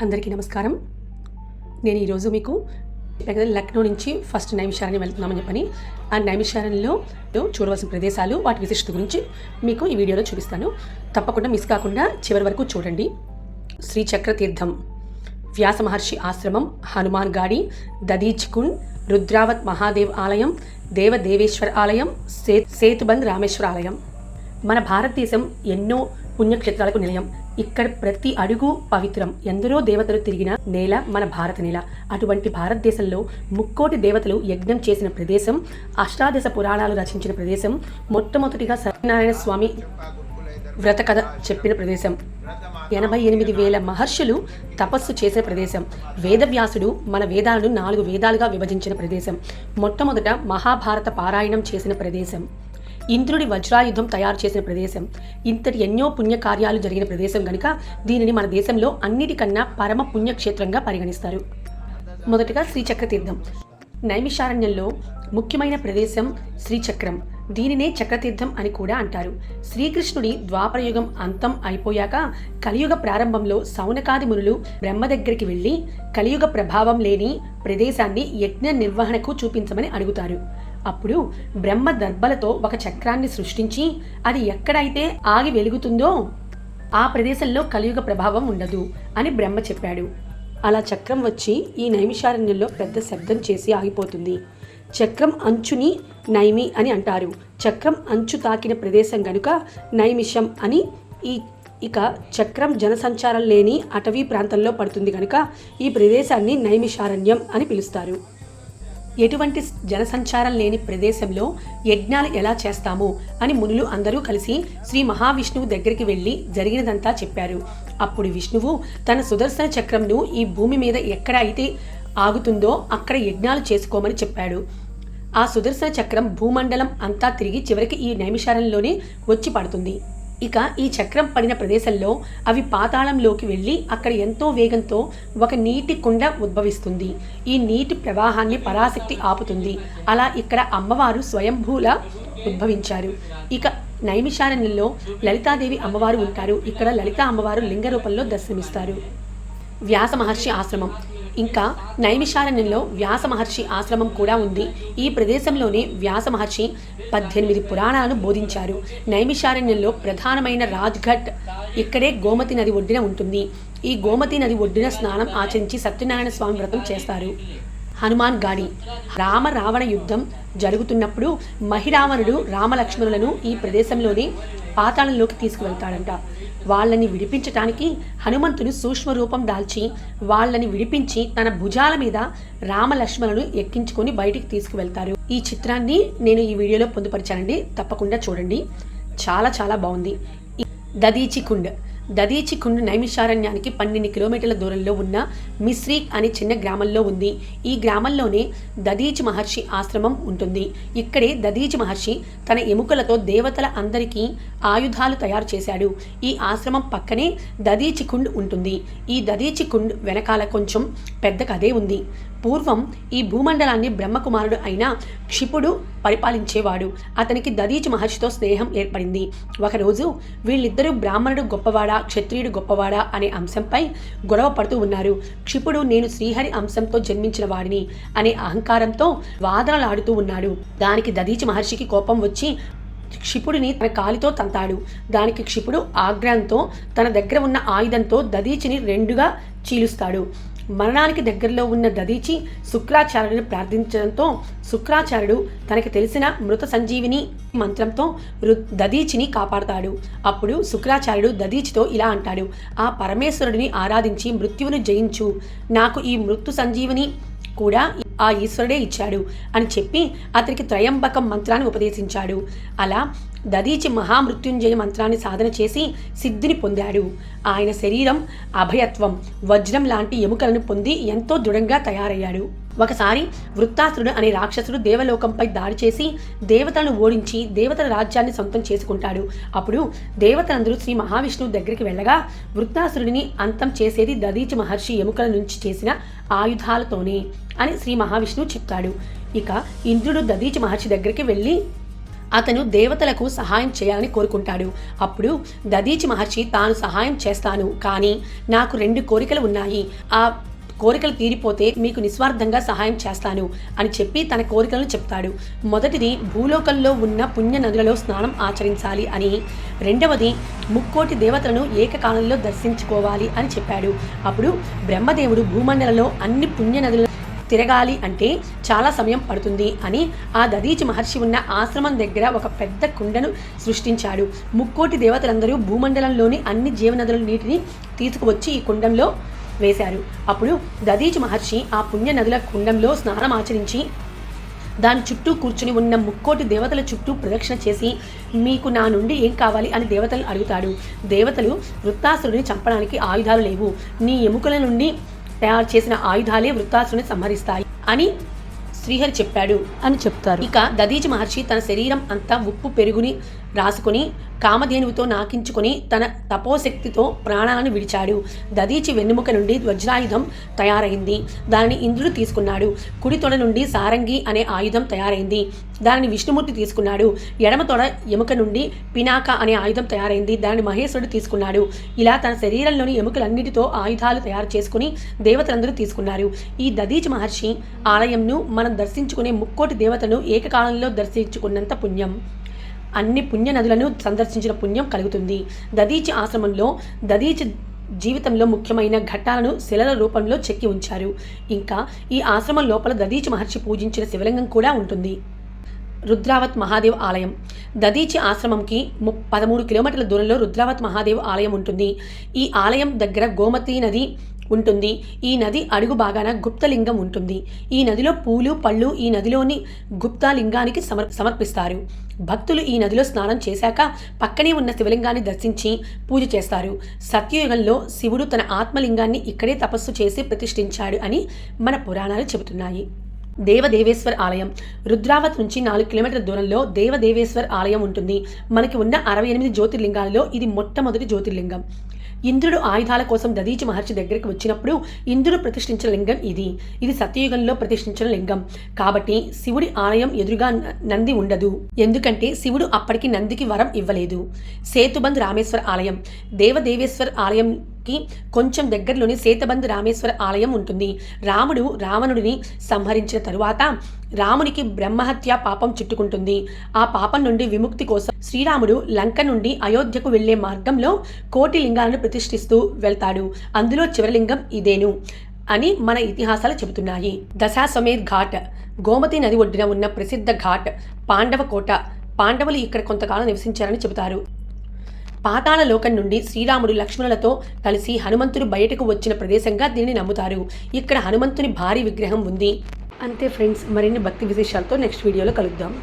అందరికీ నమస్కారం. నేను ఈరోజు మీకు లక్నో నుంచి ఫస్ట్ నైమిషారణ్యం వెళ్తున్నామని చెప్పని, ఆ నైమిషారణ్యంలో చూడవలసిన ప్రదేశాలు, వాటి విశిష్టత గురించి మీకు ఈ వీడియోలో చూపిస్తాను. తప్పకుండా మిస్ కాకుండా చివరి వరకు చూడండి. శ్రీచక్ర తీర్థం, వ్యాస మహర్షి ఆశ్రమం, హనుమాన్ గాడి, దదీచ్ కుండ్, రుద్రావత్ మహాదేవ్ ఆలయం, దేవదేవేశ్వర ఆలయం, సేతుబంద్ రామేశ్వర ఆలయం. మన భారతదేశం ఎన్నో పుణ్యక్షేత్రాలకు నిలయం. ఇక్కడ ప్రతి అడుగు పవిత్రం. ఎందరో దేవతలు తిరిగిన నేల మన భారత నేల. అటువంటి భారతదేశంలో ముక్కోటి దేవతలు యజ్ఞం చేసిన ప్రదేశం, అష్టాదశ పురాణాలు రచించిన ప్రదేశం, మొట్టమొదటిగా సత్యనారాయణ స్వామి వ్రత కథ చెప్పిన ప్రదేశం, 88,000 మహర్షులు తపస్సు చేసిన ప్రదేశం, వేదవ్యాసుడు మన వేదాలను 4 వేదాలుగా విభజించిన ప్రదేశం, మొట్టమొదట మహాభారత పారాయణం చేసిన ప్రదేశం, ఇంద్రుడి వజ్రాయుధం తయారు చేసిన ప్రదేశం, ఇంతటి ఎన్నో పుణ్యకార్యాలు జరిగిన ప్రదేశం కనుక దీనిని మన దేశంలో అన్నిటికన్నా పరమ పుణ్యక్షేత్రంగా పరిగణిస్తారు. మొదటగా శ్రీచక్ర తీర్థం. నైమిషారణ్యంలో ముఖ్యమైన ప్రదేశం శ్రీచక్రం. దీనినే చక్రతీర్థం అని కూడా అంటారు. శ్రీకృష్ణుడి ద్వాపరయుగం అంతం అయిపోయాక కలియుగ ప్రారంభంలో సౌనకాది మునులు బ్రహ్మ దగ్గరికి వెళ్ళి కలియుగ ప్రభావం లేని ప్రదేశాన్ని యజ్ఞ నిర్వహణకు చూపించమని అడుగుతారు. అప్పుడు బ్రహ్మ దర్భలతో ఒక చక్రాన్ని సృష్టించి అది ఎక్కడైతే ఆగి వెలుగుతుందో ఆ ప్రదేశంలో కలియుగ ప్రభావం ఉండదు అని బ్రహ్మ చెప్పాడు. అలా చక్రం వచ్చి ఈ నైమిషారణ్యంలో పెద్ద శబ్దం చేసి ఆగిపోతుంది. చక్రం అంచుని నైమి అని అంటారు. చక్రం అంచు తాకిన ప్రదేశం గనుక నైమిషం అని. ఇక చక్రం జనసంచారం లేని అటవీ ప్రాంతంలో పడుతుంది కనుక ఈ ప్రదేశాన్ని నైమిషారణ్యం అని పిలుస్తారు. ఎటువంటి జనసంచారం లేని ప్రదేశంలో యజ్ఞాలు ఎలా చేస్తాము అని మునులు అందరూ కలిసి శ్రీ మహావిష్ణువు దగ్గరికి వెళ్ళి జరిగినదంతా చెప్పారు. అప్పుడు విష్ణువు తన సుదర్శన చక్రంను ఈ భూమి మీద ఎక్కడ అయితే ఆగుతుందో అక్కడ యజ్ఞాలు చేసుకోమని చెప్పాడు. ఆ సుదర్శన చక్రం భూమండలం అంతా తిరిగి చివరికి ఈ నైమిషారణ్యంలోనే వచ్చి పడుతుంది. ఇక ఈ చక్రం పడిన ప్రదేశంలో అవి పాతాళంలోకి వెళ్ళి అక్కడ ఎంతో వేగంతో ఒక నీటి కుండ ఉద్భవిస్తుంది. ఈ నీటి ప్రవాహాన్ని పరాశక్తి ఆపుతుంది. అలా ఇక్కడ అమ్మవారు స్వయంభూలా ఉద్భవించారు. ఇక నైమిషారణ్యంలో లలితాదేవి అమ్మవారు ఉంటారు. ఇక్కడ లలితా అమ్మవారు లింగ రూపంలో దర్శనమిస్తారు. వ్యాస మహర్షి ఆశ్రమం. ఇంకా నైమిషారణ్యంలో వ్యాస మహర్షి ఆశ్రమం కూడా ఉంది. ఈ ప్రదేశంలోనే వ్యాస మహర్షి 18 పురాణాలను బోధించారు. నైమిషారణ్యంలో ప్రధానమైన రాజ్ఘట్ ఇక్కడే గోమతి నది ఒడ్డున ఉంటుంది. ఈ గోమతి నది ఒడ్డున స్నానం ఆచరించి సత్యనారాయణ స్వామి వ్రతం చేస్తారు. హనుమాన్ గాడి. రామ రావణ యుద్ధం జరుగుతున్నప్పుడు మహిరావణుడు రామలక్ష్మణులను ఈ ప్రదేశంలోనే పాతాళంలోకి తీసుకువెళ్తాడంట. వాళ్ళని విడిపించటానికి హనుమంతుడు సూక్ష్మ రూపం దాల్చి వాళ్ళని విడిపించి తన భుజాల మీద రామలక్ష్మణులను ఎక్కించుకొని బయటికి తీసుకువెళ్తారు. ఈ చిత్రాన్ని నేను ఈ వీడియోలో పొందుపరిచానండి, తప్పకుండా చూడండి. చాలా చాలా బాగుంది. దదీచి కుండ్. దదీచి కుండ్ నైమిషారణ్యానికి 12 కిలోమీటర్ల దూరంలో ఉన్న మిస్రీక్ అనే చిన్న గ్రామంలో ఉంది. ఈ గ్రామంలోనే దదీచి మహర్షి ఆశ్రమం ఉంటుంది. ఇక్కడే దదీచి మహర్షి తన ఎముకలతో దేవతల అందరికీ ఆయుధాలు తయారు చేశాడు. ఈ ఆశ్రమం పక్కనే దదీచి కుండ్ ఉంటుంది. ఈ దదీచి కుండ్ వెనకాల కొంచెం పెద్ద కథే ఉంది. పూర్వం ఈ భూమండలాన్ని బ్రహ్మకుమారుడు అయిన క్షిపుడు పరిపాలించేవాడు. అతనికి దదీచి మహర్షితో స్నేహం ఏర్పడింది. ఒకరోజు వీళ్ళిద్దరూ బ్రాహ్మణుడు గొప్పవాడా క్షత్రియుడు గొప్పవాడా అనే అంశంపై గొడవ పడుతూ ఉన్నారు. క్షిపుడు నేను శ్రీహరి అంశంతో జన్మించిన వాడిని అనే అహంకారంతో వాదనలాడుతూ ఉన్నాడు. దానికి దదీచి మహర్షికి కోపం వచ్చి క్షిపుడిని తన కాలితో తంతాడు. దానికి క్షిపుడు ఆగ్రహంతో తన దగ్గర ఉన్న ఆయుధంతో దదీచిని 2గా చీలుస్తాడు. మరణానికి దగ్గరలో ఉన్న దదీచి శుక్రాచార్యుడిని ప్రార్థించడంతో శుక్రాచార్యుడు తనకి తెలిసిన మృత సంజీవిని మంత్రంతో దదీచిని కాపాడతాడు. అప్పుడు శుక్రాచార్యుడు దదీచితో ఇలా అంటాడు, ఆ పరమేశ్వరుడిని ఆరాధించి మృత్యువును జయించు, నాకు ఈ మృత్యు సంజీవిని కూడా ఆ ఈశ్వరుడే ఇచ్చాడు అని చెప్పి అతనికి త్రయంబకం మంత్రాన్ని ఉపదేశించాడు. అలా దదీచి మహామృత్యుంజయ మంత్రాన్ని సాధన చేసి సిద్ధిని పొందాడు. ఆయన శరీరం అభయత్వం, వజ్రం లాంటి ఎముకలను పొంది ఎంతో దృఢంగా తయారయ్యాడు. ఒకసారి వృత్తాసురుడు అనే రాక్షసుడు దేవలోకంపై దాడి చేసి దేవతలను ఓడించి దేవతల రాజ్యాన్ని సొంతం చేసుకుంటాడు. అప్పుడు దేవతలందరూ శ్రీ మహావిష్ణువు దగ్గరికి వెళ్ళగా వృత్తాసురుడిని అంతం చేసేది దదీచి మహర్షి ఎముకల నుంచి చేసిన ఆయుధాలతోనే అని శ్రీ మహావిష్ణువు చెప్తాడు. ఇక ఇంద్రుడు దదీచి మహర్షి దగ్గరికి వెళ్ళి అతను దేవతలకు సహాయం చేయాలని కోరుకుంటాడు. అప్పుడు దధీచి మహర్షి తాను సహాయం చేస్తాను, కానీ నాకు 2 కోరికలు ఉన్నాయి. ఆ కోరికలు తీరిపోతే మీకు నిస్వార్థంగా సహాయం చేస్తాను అని చెప్పి తన కోరికలను చెప్తాడు. మొదటిది భూలోకంలో ఉన్న పుణ్య నదులలో స్నానం ఆచరించాలి అని, రెండవది 3,000,000 దేవతలను ఏకకాలంలో దర్శించుకోవాలి అని చెప్పాడు. అప్పుడు బ్రహ్మదేవుడు భూమండలంలో అన్ని పుణ్య నదులను తిరగాలి అంటే చాలా సమయం పడుతుంది అని ఆ దధీచి మహర్షి ఉన్న ఆశ్రమం దగ్గర ఒక పెద్ద కుండను సృష్టించాడు. 3,000,000 దేవతలందరూ భూమండలంలోని అన్ని జీవనదుల నీటిని తీసుకువచ్చి ఈ కుండంలో వేశారు. అప్పుడు దధీచి మహర్షి ఆ పుణ్య నదుల కుండంలో స్నానం ఆచరించి దాని చుట్టూ కూర్చుని ఉన్న 3,000,000 దేవతల చుట్టూ ప్రదక్షిణ చేసి మీకు నా నుండి ఏం కావాలి అని దేవతలను అడుగుతాడు. దేవతలు వృత్తాసురుడిని చంపడానికి ఆయుధాలు లేవు, నీ ఎముకల నుండి తయారు చేసిన ఆయుధాలే వృత్తాసురుని సంహరిస్తాయి అని శ్రీహరి చెప్పాడు అని చెప్తారు. ఇక దధీచి మహర్షి తన శరీరం అంతా ఉప్పు పెరుగుని రాసుకొని కామధేనువుతో నాకించుకొని తన తపోశక్తితో ప్రాణాలను విడిచాడు. దధీచి వెన్నుముక నుండి వజ్రాయుధం తయారైంది. దానిని ఇంద్రుడు తీసుకున్నాడు. కుడి తొడ నుండి సారంగి అనే ఆయుధం తయారైంది. దానిని విష్ణుమూర్తి తీసుకున్నాడు. ఎడమ తొడ ఎముక నుండి పినాక అనే ఆయుధం తయారైంది. దానిని మహేశ్వరుడు తీసుకున్నాడు. ఇలా తన శరీరంలోని ఎముకలన్నిటితో ఆయుధాలు తయారు చేసుకుని దేవతలందరూ తీసుకున్నారు. ఈ దధీచి మహర్షి ఆలయంను మనం దర్శించుకునే 3,000,000 దేవతలను ఏకకాలంలో దర్శించుకున్నంత పుణ్యం, అన్ని పుణ్య నదులను సందర్శించిన పుణ్యం కలుగుతుంది. దధీచి ఆశ్రమంలో దధీచి జీవితంలో ముఖ్యమైన ఘట్టాలను శిలల రూపంలో చెక్కి ఉంచారు. ఇంకా ఈ ఆశ్రమం లోపల దధీచి మహర్షి పూజించిన శివలింగం కూడా ఉంటుంది. రుద్రావత్ మహాదేవ్ ఆలయం. దధీచి ఆశ్రమంకి 13 కిలోమీటర్ల దూరంలో రుద్రావత్ మహాదేవ్ ఆలయం ఉంటుంది. ఈ ఆలయం దగ్గర గోమతి నది ఉంటుంది. ఈ నది అడుగు భాగాన గుప్తలింగం ఉంటుంది. ఈ నదిలో పూలు పళ్ళు ఈ నదిలోని గుప్తలింగానికి సమర్పిస్తారు. భక్తులు ఈ నదిలో స్నానం చేశాక పక్కనే ఉన్న శివలింగాన్ని దర్శించి పూజ చేస్తారు. సత్యయుగంలో శివుడు తన ఆత్మలింగాన్ని ఇక్కడే తపస్సు చేసి ప్రతిష్ఠించాడు అని మన పురాణాలు చెబుతున్నాయి. దేవదేవేశ్వర్ ఆలయం. రుద్రావత్ నుంచి 4 కిలోమీటర్ల దూరంలో దేవదేవేశ్వర్ ఆలయం ఉంటుంది. మనకి ఉన్న 68 జ్యోతిర్లింగాలలో ఇది మొట్టమొదటి జ్యోతిర్లింగం. ఇంద్రుడు ఆయుధాల కోసం దధీచి మహర్షి దగ్గరికి వచ్చినప్పుడు ఇంద్రుడు ప్రతిష్ఠించిన లింగం ఇది. ఇది సత్యయుగంలో ప్రతిష్ఠించిన లింగం కాబట్టి శివుడి ఆలయం ఎదురుగా నంది ఉండదు. ఎందుకంటే శివుడు అప్పటికి నందికి వరం ఇవ్వలేదు. సేతుబంద్ రామేశ్వర ఆలయం. దేవదేవేశ్వర్ ఆలయం కొంచెం దగ్గరలోని సేతుబంద్ రామేశ్వర ఆలయం ఉంటుంది. రాముడు రావణుడిని సంహరించిన తరువాత రామునికి బ్రహ్మహత్య పాపం చుట్టుకుంటుంది. ఆ పాపం నుండి విముక్తి కోసం శ్రీరాముడు లంక నుండి అయోధ్యకు వెళ్లే మార్గంలో 1,000,000 లింగాలను ప్రతిష్ఠిస్తూ వెళ్తాడు. అందులో చివరి లింగం ఇదేను అని మన ఇతిహాసాలు చెబుతున్నాయి. దశాశ్వమేధ్ ఘాట్. గోమతి నది ఒడ్డున ఉన్న ప్రసిద్ధ ఘాట్ పాండవ కోట. పాండవులు ఇక్కడ కొంతకాలం నివసించారని చెబుతారు. పాతాళ లోకం నుండి శ్రీరాముడు లక్ష్మణులతో కలిసి హనుమంతుడు బయటకు వచ్చిన ప్రదేశంగా దీనిని నమ్ముతారు. ఇక్కడ హనుమంతుని భారీ విగ్రహం ఉంది. అంతే ఫ్రెండ్స్, మరిన్ని భక్తి విశేషాలతో నెక్స్ట్ వీడియోలో కలుద్దాం.